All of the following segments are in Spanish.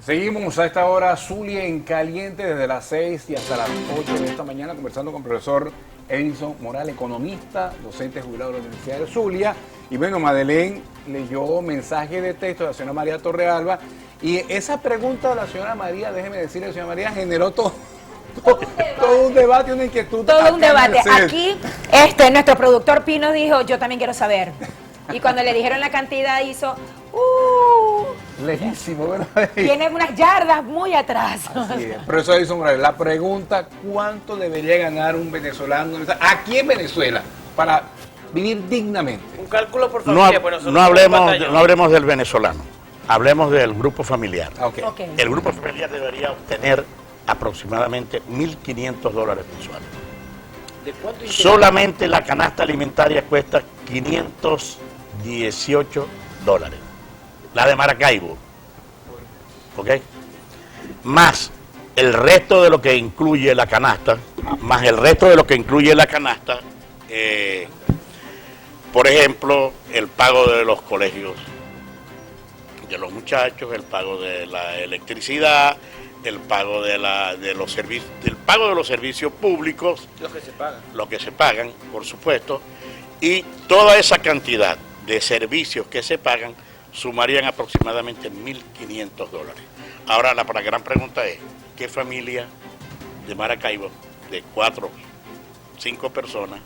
Seguimos a esta hora, Zulia en caliente, desde las 6 y hasta las 8 de esta mañana, conversando con el profesor Edison Morales, economista, docente jubilado de la Universidad de Zulia. Y bueno, Madeleine leyó mensaje de texto de la señora María Torrealba, y esa pregunta de la señora María, déjeme decirle, señora María, generó todo un debate, una inquietud. Todo un debate. Aquí, nuestro productor Pino dijo, yo también quiero saber. Y cuando le dijeron la cantidad hizo, lejísimo, bueno. Tiene unas yardas muy atrás. Así es. Profesor Edison Morales, la pregunta, ¿cuánto debería ganar un venezolano aquí en Venezuela para vivir dignamente? Un cálculo por familia. No hablemos del venezolano, hablemos del grupo familiar. Okay. El grupo familiar debería obtener aproximadamente $1.500 mensuales. ¿De cuánto Solamente la canasta alimentaria cuesta $518. La de Maracaibo. ¿Ok? Más el resto de lo que incluye la canasta, por ejemplo, el pago de los colegios de los muchachos, el pago de la electricidad, el pago de los servicios públicos, lo que se pagan, por supuesto, y toda esa cantidad de servicios que se pagan sumarían aproximadamente $1.500. Ahora la gran pregunta es, ¿qué familia de Maracaibo de 4 o 5 personas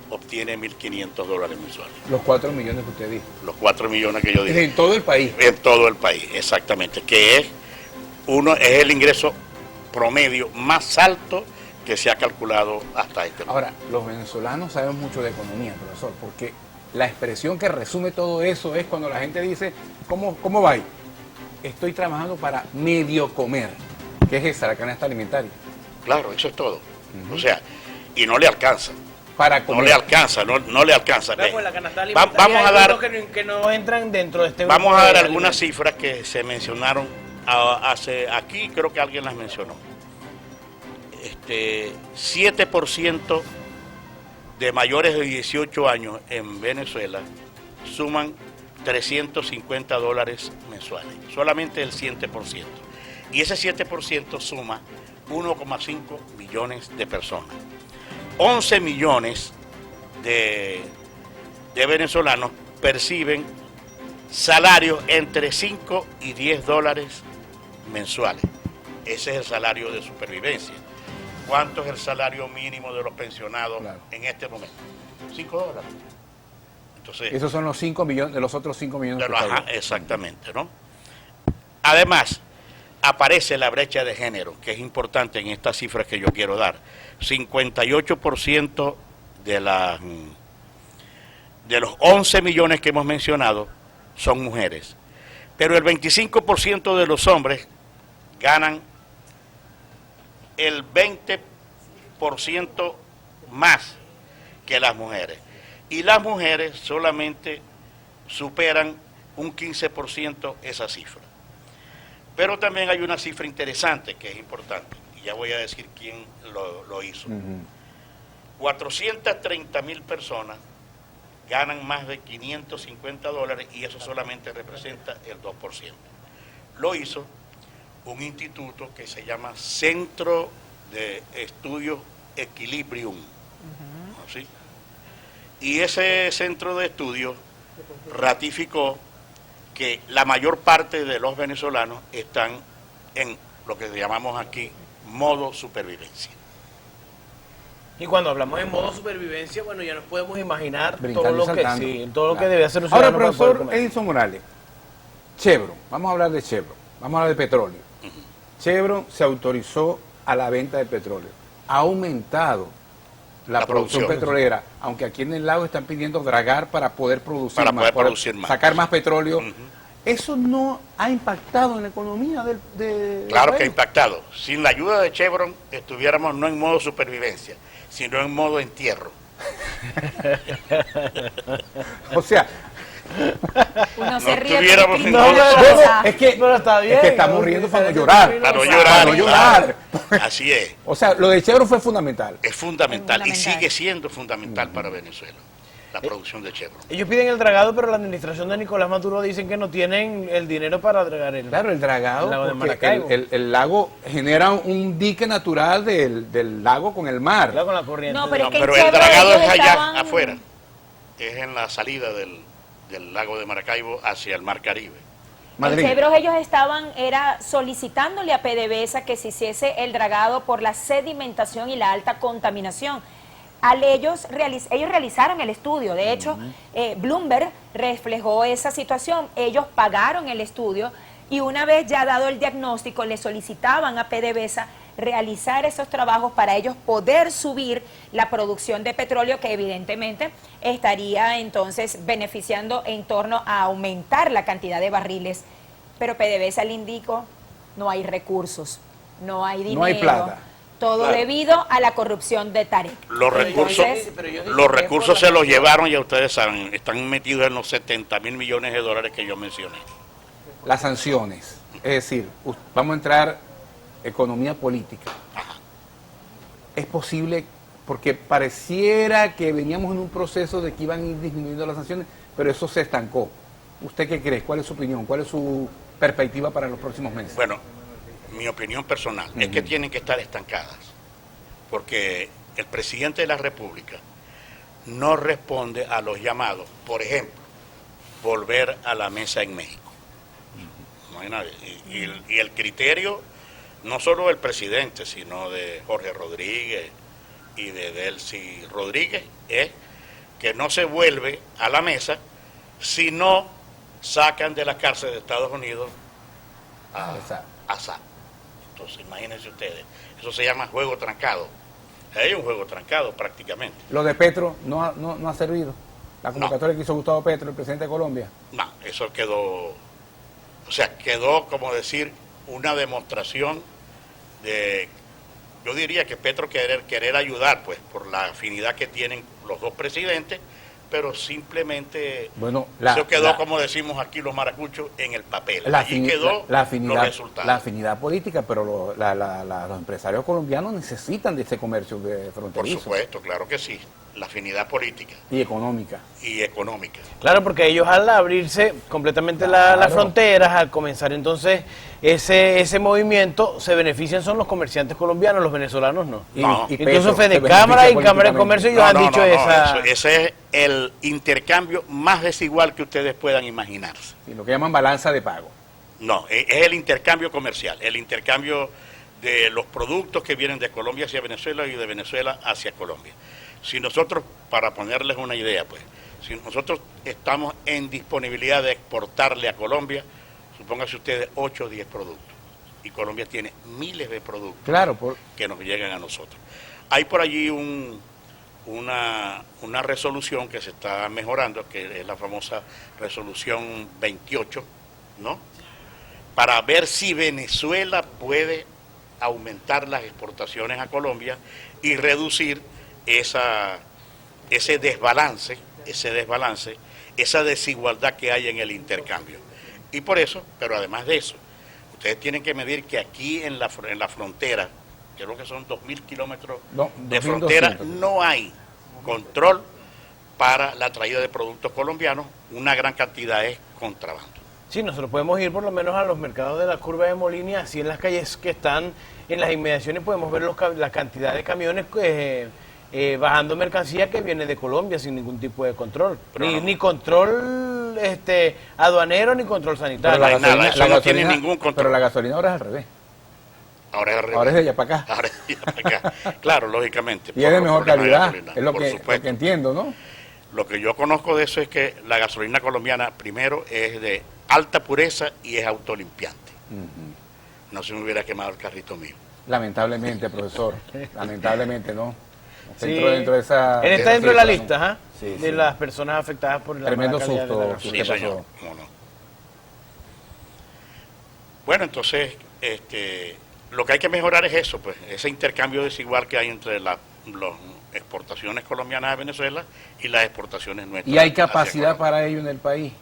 obtiene $1.500 mensuales? Los 4 millones que usted dijo. Los 4 millones que yo dije. En todo el país. En todo el país, exactamente, que es el ingreso promedio más alto que se ha calculado hasta este momento. Ahora, los venezolanos saben mucho de economía, profesor, porque la expresión que resume todo eso es cuando la gente dice, ¿cómo va ahí? Estoy trabajando para medio comer. ¿Qué es esa, la canasta alimentaria? Claro, eso es todo. O sea, y no le alcanza. Para comer. No le alcanza. Claro, pues la canasta alimentaria Vamos a dar que no entran dentro de este grupo. Vamos a dar algunas cifras que se mencionaron aquí, creo que alguien las mencionó. 7% de mayores de 18 años en Venezuela suman $350 mensuales, solamente el 7%. Y ese 7% suma 1,5 millones de personas. 11 millones de venezolanos perciben salarios entre 5 y $10 mensuales. Ese es el salario de supervivencia. ¿Cuánto es el salario mínimo de los pensionados en este momento? $5. Entonces, esos son los 5 millones, de los otros 5 millones. Exactamente, ¿no? Además, aparece la brecha de género, que es importante en estas cifras que yo quiero dar. 58% de los 11 millones que hemos mencionado son mujeres, pero el 25% de los hombres ganan el 20% más que las mujeres, y las mujeres solamente superan un 15% esa cifra. Pero también hay una cifra interesante que es importante, y ya voy a decir quién lo hizo. 430.000 personas ganan más de $550 y eso solamente representa el 2%. Lo hizo un instituto que se llama Centro de Estudios Equilibrium. ¿Sí? Y ese centro de estudios ratificó que la mayor parte de los venezolanos están en lo que llamamos aquí modo supervivencia. Y cuando hablamos de modo supervivencia, bueno, ya nos podemos imaginar Brincando, todo lo que debe hacer un Ahora, ciudadano para poder profesor comer. Edison Morales, Chevron, vamos a hablar de Chevron, vamos a hablar de petróleo. Chevron se autorizó a la venta de petróleo, ha aumentado la producción petrolera, aunque aquí en el lago están pidiendo dragar para poder producir más, sacar más petróleo. ¿Eso no ha impactado en la economía del Claro país? que ha impactado. Sin la ayuda de Chevron estuviéramos no en modo supervivencia, sino en modo entierro. O sea, Uno se ríe. tuviéramos porque no, es que, pero está bien, es que estamos riendo para no llorar. Para no Para llorar. Así es. O sea, lo de Chevron fue fundamental. Es fundamental y fundamental. sigue siendo fundamental para Venezuela. la producción de Chevron. Ellos piden el dragado, pero la administración de Nicolás Maduro dicen que no tienen el dinero para dragar el Claro, el dragado, el lago de porque Maracaibo. el lago genera un dique natural del lago con el mar. Claro, con la corriente. No, pero es que en pero el Chevron dragado ellos es allá estaban- afuera, es en la salida del lago de Maracaibo hacia el Mar Caribe. Madrid. En Chevron ellos estaban solicitándole a PDVSA que se hiciese el dragado por la sedimentación y la alta contaminación. Ellos realizaron el estudio, de hecho, Bloomberg reflejó esa situación, ellos pagaron el estudio y una vez ya dado el diagnóstico le solicitaban a PDVSA realizar esos trabajos para ellos poder subir la producción de petróleo que evidentemente estaría entonces beneficiando en torno a aumentar la cantidad de barriles. Pero PDVSA le indicó, no hay recursos, no hay dinero. No hay plata. Todo Claro. debido a la corrupción de Tarek. Los recursos, Entonces, los recursos se los llevaron, ya ustedes saben, están metidos en los 70.000 millones de dólares que yo mencioné. Las sanciones, es decir, vamos a entrar economía política. Es posible, porque pareciera que veníamos en un proceso de que iban a ir disminuyendo las sanciones, pero eso se estancó. ¿Usted qué cree? ¿Cuál es su opinión? ¿Cuál es su perspectiva para los próximos meses? Bueno, mi opinión personal es que tienen que estar estancadas, porque el presidente de la República no responde a los llamados, por ejemplo, volver a la mesa en México. No hay nadie. Y el criterio, no solo del presidente, sino de Jorge Rodríguez y de Delcy Rodríguez, es que no se vuelve a la mesa si no sacan de la cárcel de Estados Unidos a Assad. Entonces, imagínense ustedes, eso se llama juego trancado. Es un juego trancado prácticamente. Lo de Petro no ha servido. La convocatoria que hizo Gustavo Petro, el presidente de Colombia. No, eso quedó, quedó como decir una demostración de, yo diría que Petro querer ayudar, pues, por la afinidad que tienen los dos presidentes, pero simplemente Bueno, eso quedó, como decimos aquí los maracuchos, en el papel. Y quedó la los resultados. la afinidad política, pero los empresarios colombianos necesitan de ese comercio Por fronterizo supuesto, claro que sí, la afinidad política y económica. y económica. Claro, porque ellos al abrirse completamente Claro. las fronteras, al comenzar entonces ese movimiento, se benefician son los comerciantes colombianos, los venezolanos no. No. Incluso Fede Fede Cámara y Cámara de Comercio ellos han dicho esa... Ese es el intercambio más desigual que ustedes puedan imaginarse. Y lo que llaman balanza de pago. No, es el intercambio comercial, el intercambio de los productos que vienen de Colombia hacia Venezuela y de Venezuela hacia Colombia. Si nosotros, para ponerles una idea, pues, si nosotros estamos en disponibilidad de exportarle a Colombia, supónganse ustedes 8 o 10 productos, y Colombia tiene miles de productos Claro, que nos llegan a nosotros. Hay por allí una resolución que se está mejorando, que es la famosa resolución 28, ¿no? Para ver si Venezuela puede aumentar las exportaciones a Colombia y reducir ese desbalance, esa desigualdad que hay en el intercambio. Y por eso, pero además de eso, ustedes tienen que medir que aquí en la frontera, que creo que son 2.000 kilómetros de frontera, 2.200. no hay control para la traída de productos colombianos, una gran cantidad es contrabando. Sí, nosotros podemos ir por lo menos a los mercados de la curva de Molina, así en las calles que están en las inmediaciones podemos ver la cantidad de camiones bajando mercancía que viene de Colombia sin ningún tipo de control. Ni control aduanero ni control sanitario. no hay nada, eso no tiene ningún control. Pero la gasolina ahora es al revés. Ahora es al revés. Ahora es de allá para acá. Ahora es de allá para acá. Claro, lógicamente. Y es de por los mejor problemas de calidad. gasolina, Es lo por que supuesto. entiendo, ¿no? Lo que yo conozco de eso es que la gasolina colombiana, primero, es de alta pureza y es autolimpiante. No se me hubiera quemado el carrito mío. Lamentablemente, profesor. Lamentablemente, ¿no? Sí. Dentro de esa... Él está dentro de la cifra, ¿no? lista, ¿ah? Sí, de sí. las personas afectadas por la Tremendo mala calidad de la susto. gasolina. ¿Qué Sí, señor. pasó? ¿Cómo no? Bueno, entonces, lo que hay que mejorar es eso, pues, ese intercambio desigual que hay entre las exportaciones colombianas a Venezuela y las exportaciones nuestras. ¿Y hay hacia capacidad Colombia. para ello en el país?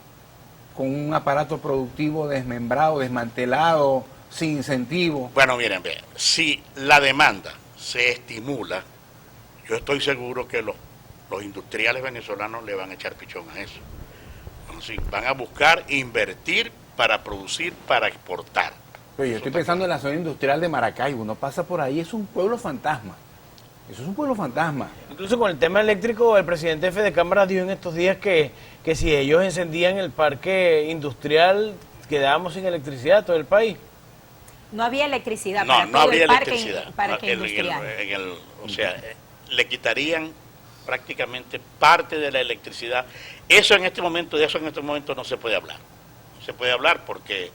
Con un aparato productivo desmembrado, desmantelado, sin incentivo. Bueno, miren, vean, si la demanda se estimula, yo estoy seguro que los los industriales venezolanos le van a echar pichón a eso. Entonces, van a buscar invertir para producir, para exportar. Pero yo estoy pensando en la zona industrial de Maracaibo, uno pasa por ahí, es un pueblo fantasma. Eso es un pueblo fantasma. Incluso con el tema eléctrico, el presidente de Cámara dijo en estos días que si ellos encendían el parque industrial, quedábamos sin electricidad todo el país. No había electricidad No, para no todo habría el parque, electricidad. parque industrial. O sea, le quitarían prácticamente parte de la electricidad. De eso en este momento no se puede hablar. No se puede hablar porque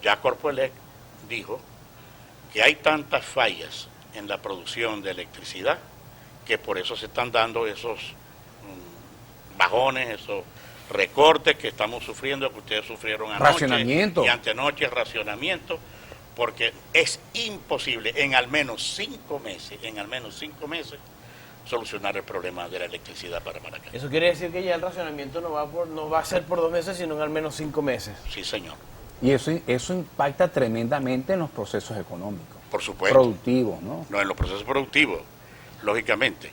ya Corpoelec dijo que hay tantas fallas en la producción de electricidad que por eso se están dando esos bajones, esos recortes que estamos sufriendo, que ustedes sufrieron anoche Racionamiento. y antenoche, racionamiento, porque es imposible en al menos 5 meses solucionar el problema de la electricidad para Maracaibo. Eso quiere decir que ya el racionamiento no va a ser por 2 meses, sino en al menos 5 meses. Sí, señor. Y eso impacta tremendamente en los procesos económicos. Por supuesto. Productivos, ¿no? No, en los procesos productivos, lógicamente.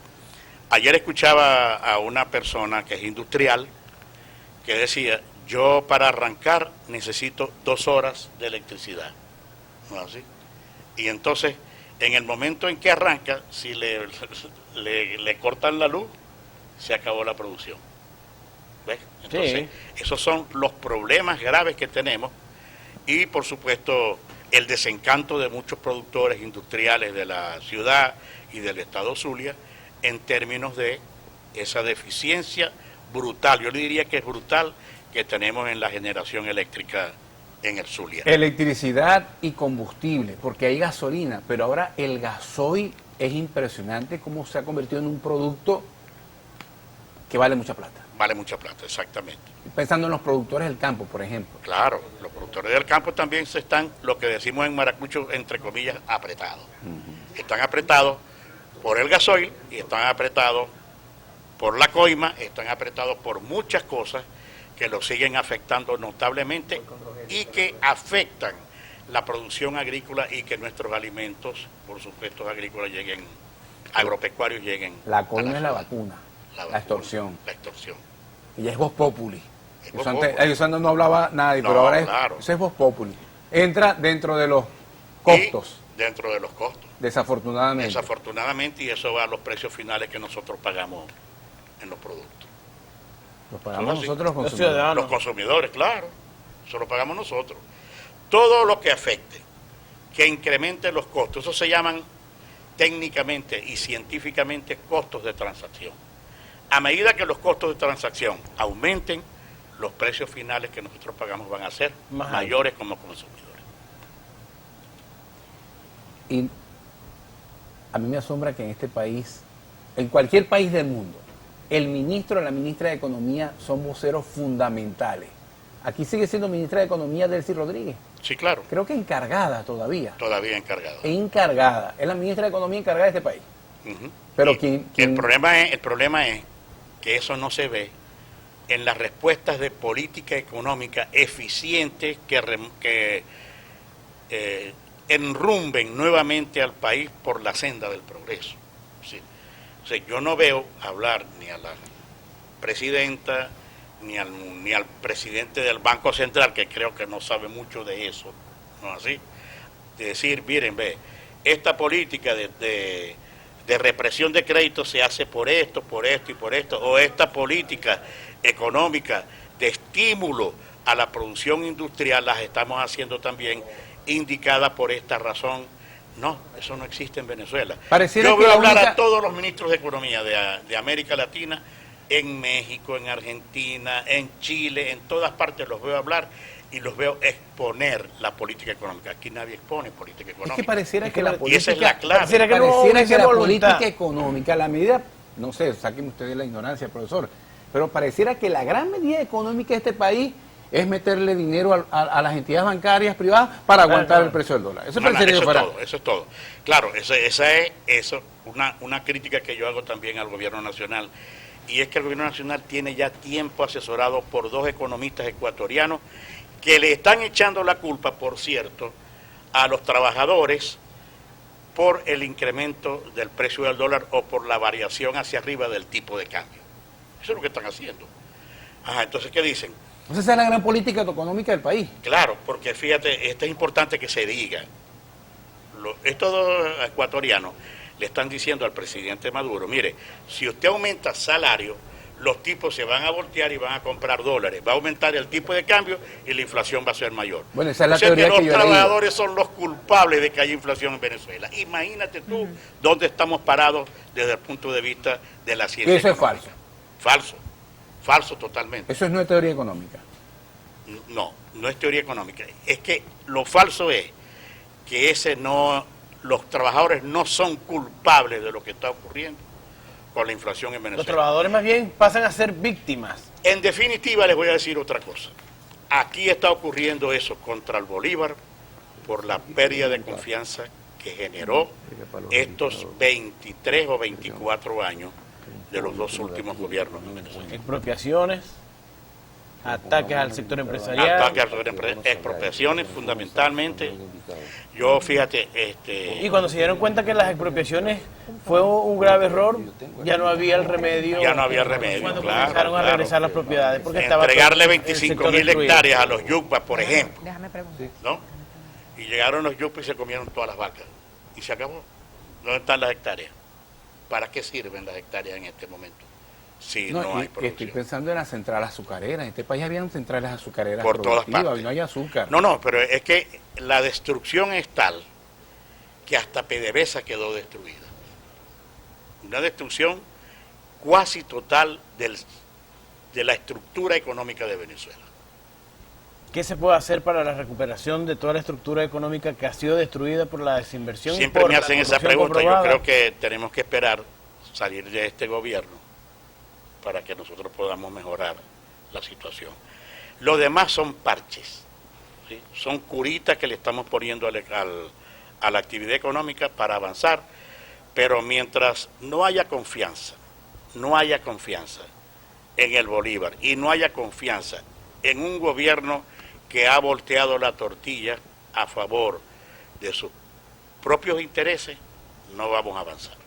Ayer escuchaba a una persona que es industrial que decía, yo para arrancar necesito 2 horas de electricidad. ¿No es así? Y entonces, en el momento en que arranca, si le cortan la luz, se acabó la producción. ¿Ves? Entonces, esos son los problemas graves que tenemos y, por supuesto, el desencanto de muchos productores industriales de la ciudad y del estado Zulia en términos de esa deficiencia brutal, yo le diría que es brutal, que tenemos en la generación eléctrica en el Zulia. Electricidad y combustible, porque hay gasolina, pero ahora el gasoil es impresionante cómo se ha convertido en un producto que vale mucha plata. Vale mucha plata, exactamente. Pensando en los productores del campo, por ejemplo. Claro, los productores del campo también se están, lo que decimos en maracucho, entre comillas, apretados. Están apretados por el gasoil y están apretados por la coima, están apretados por muchas cosas que los siguen afectando notablemente y que afectan la producción agrícola y que nuestros alimentos, por supuesto, agrícolas lleguen, agropecuarios lleguen. La coima es la ciudad. vacuna, La la extorsión. La extorsión. Y es voz populi. Es voz Eso antes, populi. eso antes no hablaba nadie, No, pero ahora claro. eso es voz populi. Entra dentro de los costos, Y dentro de los costos. desafortunadamente. Desafortunadamente, y eso va a los precios finales que nosotros pagamos en los productos. Los pagamos Son así. nosotros los Los consumidores. ciudadanos. Los consumidores, claro, eso lo pagamos nosotros. Todo lo que afecte, que incremente los costos, eso se llaman técnicamente y científicamente costos de transacción. A medida que los costos de transacción aumenten, los precios finales que nosotros pagamos van a ser Más mayores como consumidores. Y a mí me asombra que en este país, en cualquier país del mundo, el ministro o la ministra de Economía son voceros fundamentales. Aquí sigue siendo ministra de Economía Delcy Rodríguez. Sí, claro, Creo que encargada todavía. todavía encargado. Encargada. Es la ministra de Economía encargada de este país. Ujú. Pero Y ¿quién- El problema es que eso no se ve en las respuestas de política económica eficientes que enrumben nuevamente al país por la senda del progreso. Sí. O sea, yo no veo hablar ni a la presidenta ni al presidente del Banco Central, que creo que no sabe mucho de eso, ¿no es así? De decir, miren, ve, esta política de represión de crédito se hace por esto y por esto, o esta política económica de estímulo a la producción industrial las estamos haciendo también indicada por esta razón. No, eso no existe en Venezuela. Pareciera Yo que veo la hablar única- a todos los ministros de Economía de América Latina, en México, en Argentina, en Chile, en todas partes los veo hablar y los veo exponer la política económica. Aquí nadie expone política Es económica. que pareciera Es que que la y política... esa es la clave. Pareciera que no Pareciera hubiese que la voluntad. política económica, la medida, no sé, saquen ustedes la ignorancia, profesor, pero pareciera que la gran medida económica de este país es meterle dinero a las entidades bancarias privadas para aguantar claro. el precio del dólar. Eso No, no, parecería eso que es fuera... todo, eso es todo. Claro, esa es una crítica que yo hago también al gobierno nacional. Y es que el gobierno nacional tiene ya tiempo asesorado por 2 economistas ecuatorianos que le están echando la culpa, por cierto, a los trabajadores por el incremento del precio del dólar o por la variación hacia arriba del tipo de cambio. Eso es lo que están haciendo. Ajá, entonces, ¿qué dicen? Entonces esa es la gran política económica del país. Claro, porque fíjate, esto es importante que se diga. Estos dos ecuatorianos le están diciendo al presidente Maduro, mire, si usted aumenta salario, los tipos se van a voltear y van a comprar dólares, va a aumentar el tipo de cambio y la inflación va a ser mayor. Bueno, esa es la o sea teoría que que los yo he leído. trabajadores son los culpables de que haya inflación en Venezuela. Imagínate tú dónde estamos parados desde el punto de vista de la ciencia. Eso es económica. falso. Falso totalmente. Eso no es teoría económica. No, no es teoría económica. Es que lo falso es que los trabajadores no son culpables de lo que está ocurriendo con la inflación en Venezuela. Los trabajadores más bien pasan a ser víctimas. En definitiva, les voy a decir otra cosa. Aquí está ocurriendo eso contra el Bolívar por la pérdida de confianza que generó estos 23 o 24 años de los dos últimos gobiernos en Venezuela. Expropiaciones, ataques al sector empresarial. Ataques al sector expropiaciones fundamentalmente. Yo, fíjate, Y cuando se dieron cuenta que las expropiaciones fue un grave error, ya no había el remedio. Ya no había remedio, Cuando claro, comenzaron a claro. regresar las propiedades. Porque estaba entregarle todo el 25.000 sector destruido. hectáreas a los yucpas, por ejemplo, Déjame preguntar. ¿no? Y llegaron los yucpas y se comieron todas las vacas. Y se acabó. ¿Dónde están las hectáreas? ¿Para qué sirven las hectáreas en este momento? Si no, hay y producción. estoy pensando en las centrales azucareras. En este país habían centrales azucareras Por todas productivas partes. y no hay azúcar. No, pero es que la destrucción es tal que hasta PDVSA quedó destruida. Una destrucción cuasi total de la estructura económica de Venezuela. ¿Qué se puede hacer para la recuperación de toda la estructura económica que ha sido destruida por la desinversión? Siempre me hacen esa pregunta. Yo creo que tenemos que esperar salir de este gobierno para que nosotros podamos mejorar la situación. Lo demás son parches, ¿sí? Son curitas que le estamos poniendo a la actividad económica para avanzar, pero mientras no haya confianza en el Bolívar y no haya confianza en un gobierno que ha volteado la tortilla a favor de sus propios intereses, no vamos a avanzar.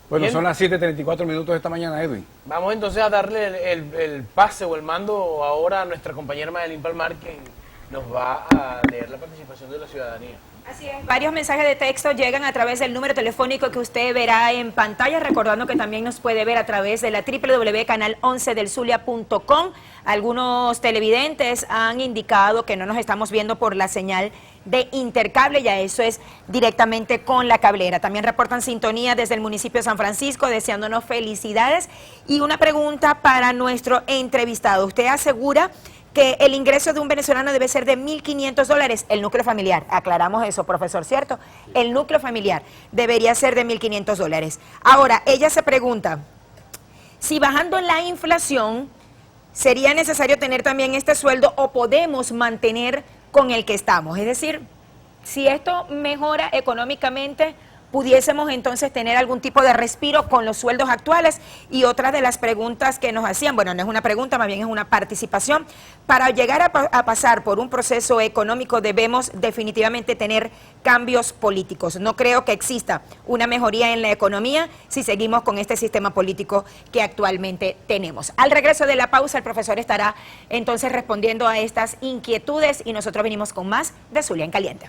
Bueno, Bien. son las 7:34 minutos de esta mañana, Edwin. Vamos entonces a darle el pase o el mando ahora a nuestra compañera Madeline Palmar, quien nos va a leer la participación de la ciudadanía. Así es. Varios mensajes de texto llegan a través del número telefónico que usted verá en pantalla, recordando que también nos puede ver a través de la www.canal11delzulia.com. Algunos televidentes han indicado que no nos estamos viendo por la señal de intercable, ya eso es directamente con la cablera. También reportan sintonía desde el municipio de San Francisco, deseándonos felicidades. Y una pregunta para nuestro entrevistado. ¿Usted asegura que el ingreso de un venezolano debe ser de $1.500, el núcleo familiar? Aclaramos eso, profesor, ¿cierto? El núcleo familiar debería ser de $1.500. Ahora, ella se pregunta, si bajando la inflación, ¿sería necesario tener también este sueldo o podemos mantener con el que estamos? Es decir, si esto mejora económicamente, pudiésemos entonces tener algún tipo de respiro con los sueldos actuales. Y otra de las preguntas que nos hacían, bueno, no es una pregunta, más bien es una participación, para llegar a pasar por un proceso económico debemos definitivamente tener cambios políticos. No creo que exista una mejoría en la economía si seguimos con este sistema político que actualmente tenemos. Al regreso de la pausa, el profesor estará entonces respondiendo a estas inquietudes y nosotros venimos con más de Zulia en Caliente.